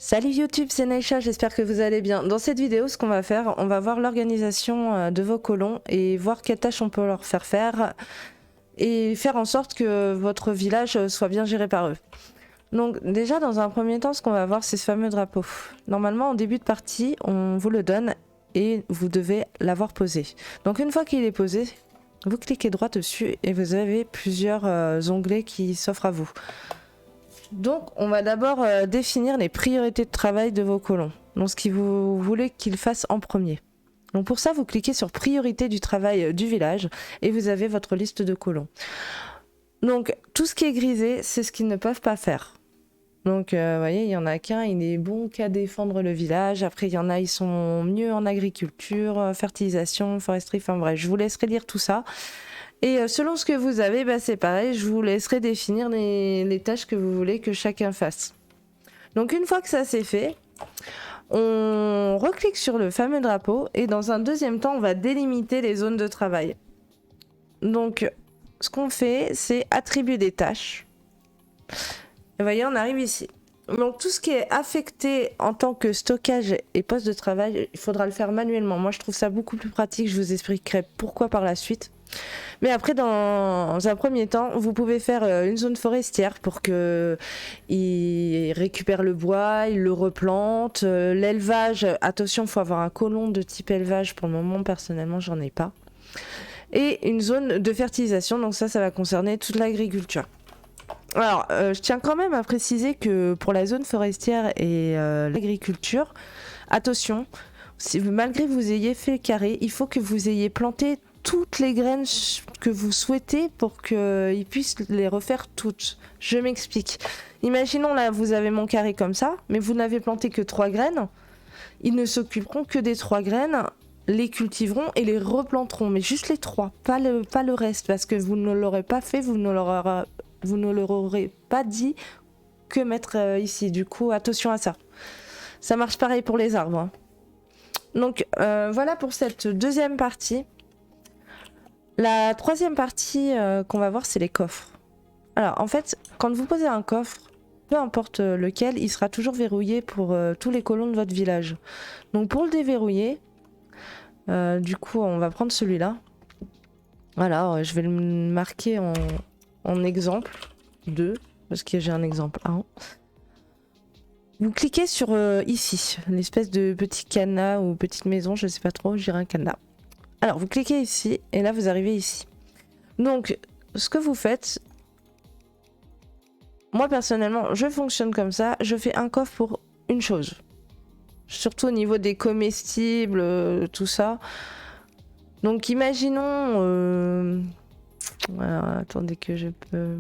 Salut YouTube, c'est Naïcha, j'espère que vous allez bien. Dans cette vidéo, ce qu'on va faire, on va voir l'organisation de vos colons et voir quelles tâches on peut leur faire faire et faire en sorte que votre village soit bien géré par eux. Donc déjà, dans un premier temps, ce qu'on va voir, c'est ce fameux drapeau. Normalement, en début de partie, on vous le donne et vous devez l'avoir posé. Donc une fois qu'il est posé, vous cliquez droit dessus et vous avez plusieurs onglets qui s'offrent à vous. Donc, on va d'abord définir les priorités de travail de vos colons. Donc, ce que vous voulez qu'ils fassent en premier. Donc, pour ça, vous cliquez sur priorité du travail du village et vous avez votre liste de colons. Donc, tout ce qui est grisé, c'est ce qu'ils ne peuvent pas faire. Donc, vous voyez, il y en a qu'un, il est bon qu'à défendre le village. Après, il y en a, ils sont mieux en agriculture, fertilisation, foresterie, enfin bref, je vous laisserai lire tout ça. Et selon ce que vous avez, bah c'est pareil, je vous laisserai définir les tâches que vous voulez que chacun fasse. Donc une fois que ça c'est fait, on reclique sur le fameux drapeau et dans un deuxième temps, on va délimiter les zones de travail. Donc ce qu'on fait, c'est attribuer des tâches. Et vous voyez, on arrive ici. Donc tout ce qui est affecté en tant que stockage et poste de travail, il faudra le faire manuellement. Moi je trouve ça beaucoup plus pratique, je vous expliquerai pourquoi par la suite. Mais après, dans un premier temps, vous pouvez faire une zone forestière pour qu'il récupère le bois, il le replante. L'élevage, attention, il faut avoir un colon de type élevage. Pour le moment, personnellement, j'en ai pas. Et une zone de fertilisation, donc ça va concerner toute l'agriculture. Alors, je tiens quand même à préciser que pour la zone forestière et l'agriculture, attention, si malgré que vous ayez fait le carré, il faut que vous ayez planté toutes les graines que vous souhaitez pour qu'ils puissent les refaire toutes. Je m'explique. Imaginons là, vous avez mon carré comme ça, mais vous n'avez planté que 3 graines. Ils ne s'occuperont que des 3 graines, les cultiveront et les replanteront, mais juste les 3, pas le reste, parce que vous ne l'aurez pas fait, vous ne leur aurez pas dit que mettre ici. Du coup, attention à ça. Ça marche pareil pour les arbres. Hein. Donc voilà pour cette deuxième partie. La troisième partie qu'on va voir, c'est les coffres. Alors, en fait, quand vous posez un coffre, peu importe lequel, il sera toujours verrouillé pour tous les colons de votre village. Donc, pour le déverrouiller, du coup, on va prendre celui-là. Voilà, je vais le marquer en exemple 2, parce que j'ai un exemple 1. Vous cliquez sur ici, l'espèce de petit cadenas ou petite maison, je sais pas trop, je dirais un cadenas. Alors, vous cliquez ici, et là, vous arrivez ici. Donc, ce que vous faites... Moi, personnellement, je fonctionne comme ça. Je fais un coffre pour une chose. Surtout au niveau des comestibles, tout ça. Donc, imaginons... Alors, attendez que je peux...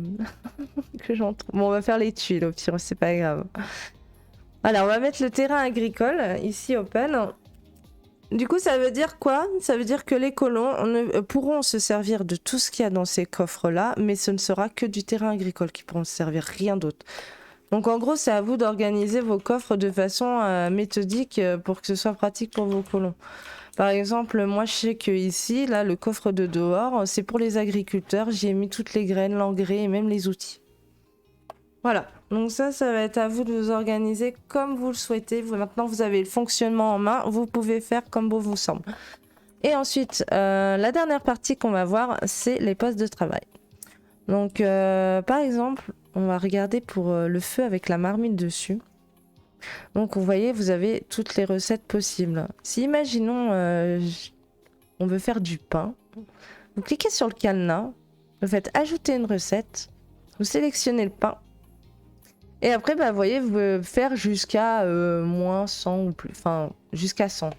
que j'entre... Bon, on va faire les tuiles, au pire, c'est pas grave. Alors, on va mettre le terrain agricole, ici, open... Du coup, ça veut dire quoi? Ça veut dire que les colons pourront se servir de tout ce qu'il y a dans ces coffres-là, mais ce ne sera que du terrain agricole qui pourront se servir, rien d'autre. Donc en gros, c'est à vous d'organiser vos coffres de façon méthodique pour que ce soit pratique pour vos colons. Par exemple, moi je sais que ici, là, le coffre de dehors, c'est pour les agriculteurs. J'y ai mis toutes les graines, l'engrais et même les outils. Voilà, donc ça va être à vous de vous organiser comme vous le souhaitez. Maintenant, vous avez le fonctionnement en main, vous pouvez faire comme bon vous semble. Et ensuite, la dernière partie qu'on va voir, c'est les postes de travail. Donc, par exemple, on va regarder pour le feu avec la marmite dessus. Donc, vous voyez, vous avez toutes les recettes possibles. Si, imaginons, on veut faire du pain, vous cliquez sur le cadenas, vous faites ajouter une recette, vous sélectionnez le pain. Et après, bah, vous voyez, vous pouvez faire jusqu'à moins 100 ou plus, enfin, jusqu'à 100.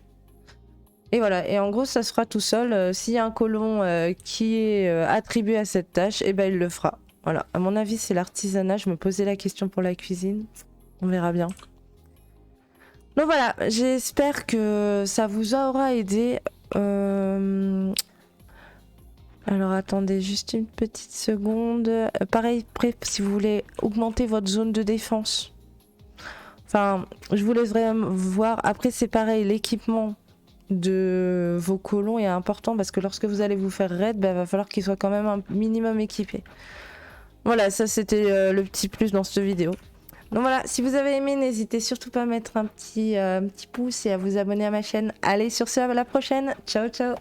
Et voilà, et en gros, ça se fera tout seul. S'il y a un colon qui est attribué à cette tâche, et ben il le fera. Voilà, à mon avis, c'est l'artisanat. Je me posais la question pour la cuisine. On verra bien. Donc voilà, j'espère que ça vous aura aidé. Alors attendez juste une petite seconde. Pareil, après, si vous voulez augmenter votre zone de défense. Enfin, je vous laisserai voir. Après, c'est pareil, l'équipement de vos colons est important parce que lorsque vous allez vous faire raid, bah, va falloir qu'ils soient quand même un minimum équipés. Voilà, ça c'était le petit plus dans cette vidéo. Donc voilà, si vous avez aimé, n'hésitez surtout pas à mettre un petit pouce et à vous abonner à ma chaîne. Allez, sur ce, à la prochaine. Ciao, ciao.